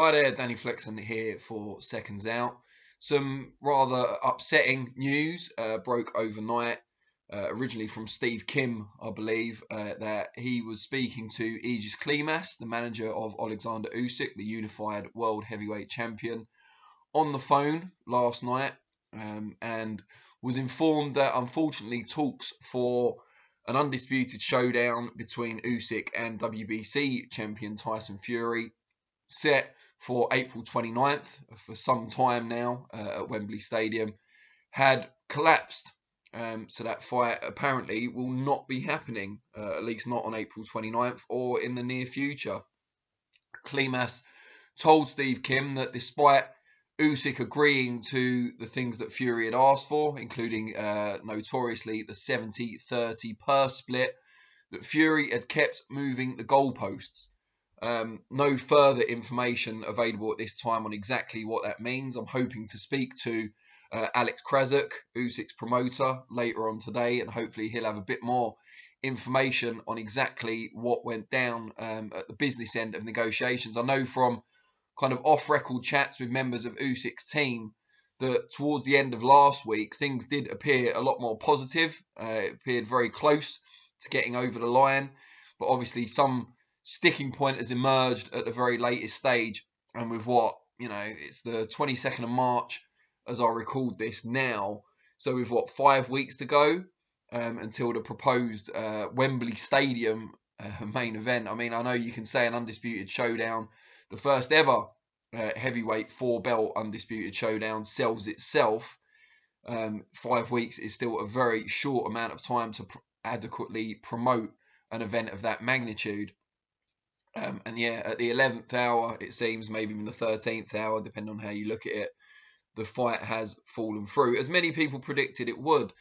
Hi there, Danny Flexen here for Seconds Out. Some rather upsetting news broke overnight, originally from Steve Kim, I believe, that he was speaking to Aegis Klimas, the manager of Oleksandr USYK, the unified world heavyweight champion, on the phone last night, and was informed that unfortunately talks for an undisputed showdown between USYK and WBC champion Tyson Fury, set for April 29th for some time now at Wembley Stadium, had collapsed. So that fight apparently will not be happening, at least not on April 29th or in the near future. Klimas told Steve Kim that despite USYK agreeing to the things that Fury had asked for, including notoriously the 70-30 purse split, that Fury had kept moving the goalposts. No further information available at this time on exactly what that means. I'm hoping to speak to Oleksandr, USYK's promoter, later on today, and hopefully he'll have a bit more information on exactly what went down at the business end of negotiations. I know from kind of off-record chats with members of USYK's team that towards the end of last week, things did appear a lot more positive. It appeared very close to getting over the line, but obviously some sticking point has emerged at the very latest stage, and with it's the 22nd of March as I record this now, so with 5 weeks to go until the proposed Wembley Stadium main event. I mean, I know you can say an undisputed showdown, the first ever heavyweight 4-belt undisputed showdown, sells itself. 5 weeks is still a very short amount of time to adequately promote an event of that magnitude. And yeah, at the 11th hour, it seems, maybe even the 13th hour, depending on how you look at it, the fight has fallen through, as many people predicted it would.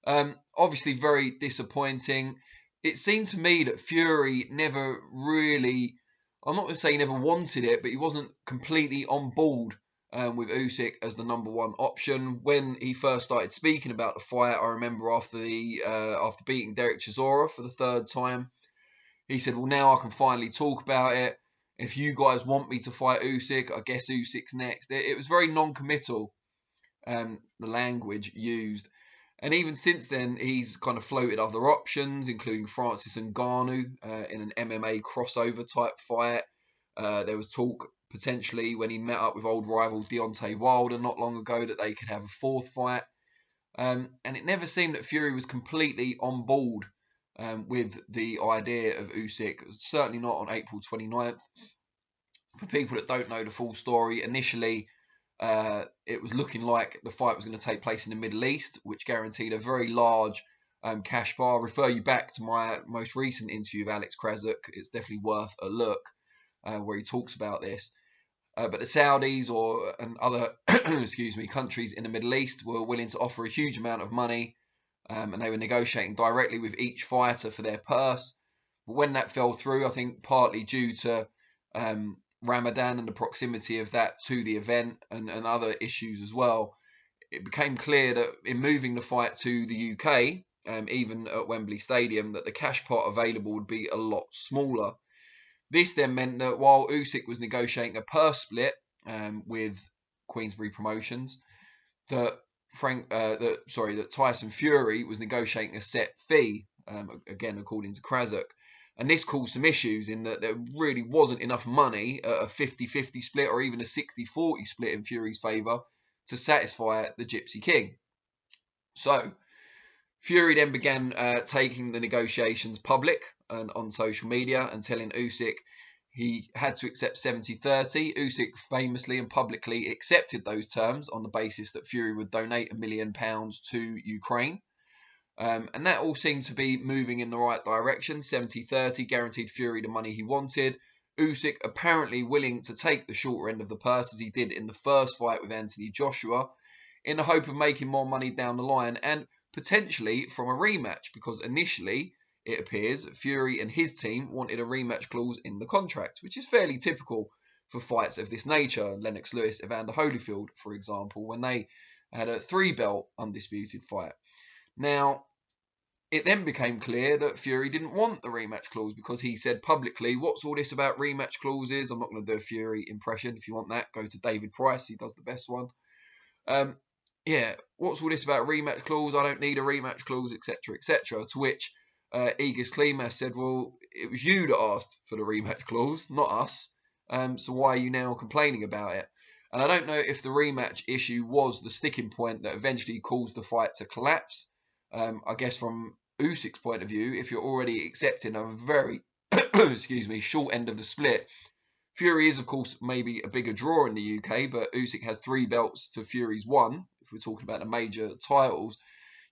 Obviously very disappointing. It seemed to me that Fury never really, I'm not going to say he never wanted it, but he wasn't completely on board with USYK as the number one option. When he first started speaking about the fight, I remember after beating Derek Chisora for the third time, he said, well, now I can finally talk about it. If you guys want me to fight USYK, I guess USYK's next. It was very non-committal, the language used. And even since then, he's kind of floated other options, including Francis Ngannou in an MMA crossover type fight. There was talk potentially when he met up with old rival Deontay Wilder not long ago that they could have a fourth fight. And it never seemed that Fury was completely on board with the idea of USYK, certainly not on April 29th. For people that don't know the full story, initially it was looking like the fight was going to take place in the Middle East, which guaranteed a very large cash bar. I'll refer you back to my most recent interview with Oleksandr. It's definitely worth a look where he talks about this. But the Saudis and other countries in the Middle East were willing to offer a huge amount of money, and they were negotiating directly with each fighter for their purse. But when that fell through, I think partly due to Ramadan and the proximity of that to the event and other issues as well, it became clear that in moving the fight to the UK, even at Wembley Stadium, that the cash pot available would be a lot smaller. This then meant that while USYK was negotiating a purse split with Queensberry Promotions, that Tyson Fury was negotiating a set fee, again according to Krazuk. And this caused some issues in that there really wasn't enough money at a 50-50 split or even a 60-40 split in Fury's favour to satisfy the Gypsy King. So Fury then began taking the negotiations public and on social media and telling USYK he had to accept 70-30. USYK famously and publicly accepted those terms on the basis that Fury would donate £1 million to Ukraine. And that all seemed to be moving in the right direction. 70-30 guaranteed Fury the money he wanted. USYK apparently willing to take the shorter end of the purse, as he did in the first fight with Anthony Joshua, in the hope of making more money down the line and potentially from a rematch, because initially it appears Fury and his team wanted a rematch clause in the contract, which is fairly typical for fights of this nature. Lennox Lewis, Evander Holyfield, for example, when they had a 3-belt undisputed fight. Now, it then became clear that Fury didn't want the rematch clause because he said publicly, what's all this about rematch clauses? I'm not going to do a Fury impression. If you want that, go to David Price. He does the best one. Yeah, what's all this about rematch clause? I don't need a rematch clause, etc., etc. To which Aegis Klimas said, well, it was you that asked for the rematch clause, not us. So why are you now complaining about it? And I don't know if the rematch issue was the sticking point that eventually caused the fight to collapse. I guess from Usyk's point of view, if you're already accepting a very, short end of the split, Fury is, of course, maybe a bigger draw in the UK, but Usyk has 3 belts to Fury's 1, if we're talking about the major titles.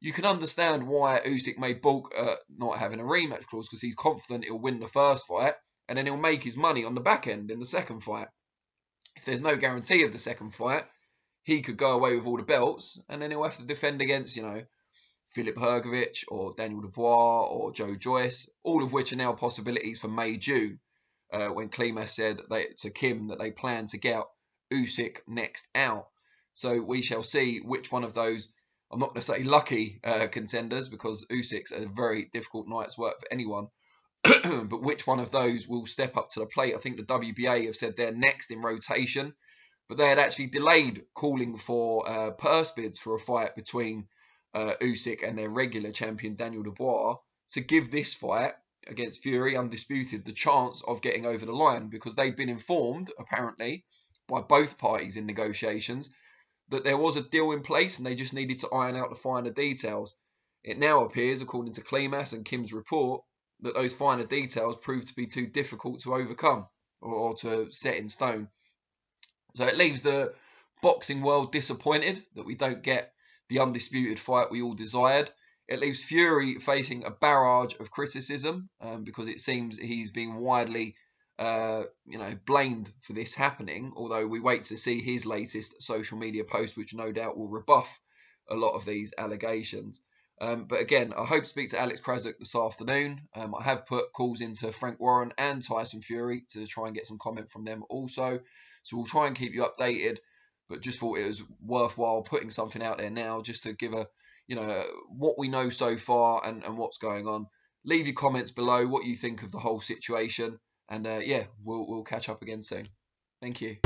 You can understand why Usyk may balk at not having a rematch clause, because he's confident he'll win the first fight, and then he'll make his money on the back end in the second fight. If there's no guarantee of the second fight, he could go away with all the belts, and then he'll have to defend against, Filip Hrgovic or Daniel Dubois or Joe Joyce, all of which are now possibilities for May, June, when Klimas said to Kim that they plan to get Usyk next out. So we shall see which one of those, I'm not going to say lucky contenders, because Usyk's a very difficult night's work for anyone, but which one of those will step up to the plate. I think the WBA have said they're next in rotation, but they had actually delayed calling for purse bids for a fight between Usyk and their regular champion Daniel Dubois to give this fight against Fury, undisputed, the chance of getting over the line, because they'd been informed, apparently, by both parties in negotiations that there was a deal in place and they just needed to iron out the finer details. It now appears, according to Klimas and Kim's report, that those finer details proved to be too difficult to overcome or to set in stone. So it leaves the boxing world disappointed that we don't get the undisputed fight we all desired. It leaves Fury facing a barrage of criticism because it seems he's being widely blamed for this happening, although we wait to see his latest social media post, which no doubt will rebuff a lot of these allegations. But again, I hope to speak to Alex Krasuk this afternoon. I have put calls into Frank Warren and Tyson Fury to try and get some comment from them also. So we'll try and keep you updated, but just thought it was worthwhile putting something out there now just to give what we know so far and what's going on. Leave your comments below what you think of the whole situation. And we'll catch up again soon. Thank you.